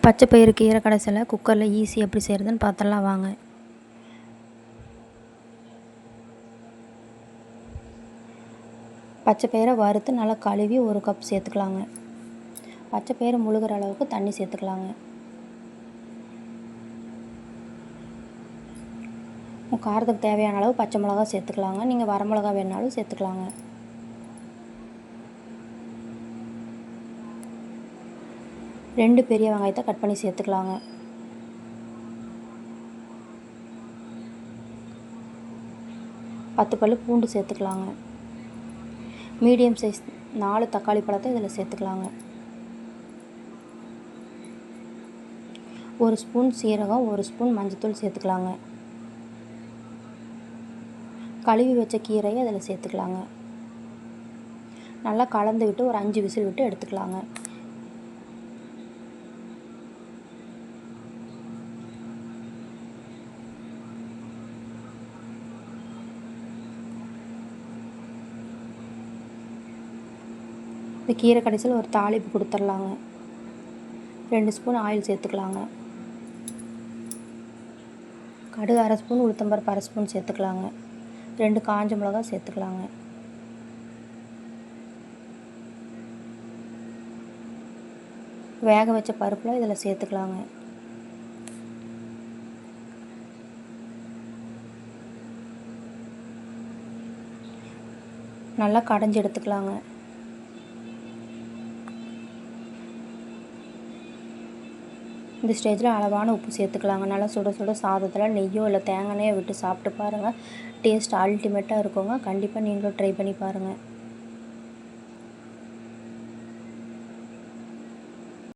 பச்சை பயிறு கீரை கடைசியில் குக்கரில் ஈஸி எப்படி செய்கிறதுன்னு பார்த்துடலாம் வாங்க. பச்சை பயிரை வறுத்து நல்லா கழுவி 1 கப் சேர்த்துக்கலாங்க. பச்சை பயிறு முழுகிற அளவுக்கு தண்ணி சேர்த்துக்கலாங்க. காரத்துக்கு தேவையான அளவு பச்சை மிளகா சேர்த்துக்கலாங்க. நீங்கள் வரமிளகா வேணாலும் சேர்த்துக்கலாங்க. ரெண்டு பெரிய வெங்காயத்தை கட் பண்ணி சேர்த்துக்கலாங்க. பத்து பல் பூண்டு சேர்த்துக்கலாங்க. மீடியம் சைஸ் 4 தக்காளி பழத்தை இதில் சேர்த்துக்கலாங்க. 1 ஸ்பூன் சீரகம், 1 ஸ்பூன் மஞ்சள்தூள் சேர்த்துக்கலாங்க. கழுவி வச்ச கீரையை அதில் சேர்த்துக்கலாங்க. நல்லா கலந்து விட்டு ஒரு 5 விசில் விட்டு எடுத்துக்கலாங்க. இந்த கீரை கடைசியில் ஒரு தாளிப்பு கொடுத்துர்லாங்க. 2 ஸ்பூன் ஆயில் சேர்த்துக்கலாங்க. கடுகு 1/2 ஸ்பூன், உளுத்தம்பருப்பு 1/2 ஸ்பூன் சேர்த்துக்கலாங்க. 2 காஞ்ச மிளகா சேர்த்துக்கலாங்க. வேக வச்ச பருப்பில் இதில் சேர்த்துக்கலாங்க. நல்லா கடைஞ்சி எடுத்துக்கலாங்க. இந்த ஸ்டேஜில் அளவான உப்பு சேர்த்துக்கலாங்க. நல்லா சுட சுட சாதத்தில் நெய்யோ இல்லை தேங்காய் எண்ணெயோ விட்டு சாப்பிட்டு பாருங்கள். டேஸ்ட் அல்டிமேட்டாக இருக்குங்க. கண்டிப்பாக நீங்களும் ட்ரை பண்ணி பாருங்கள்.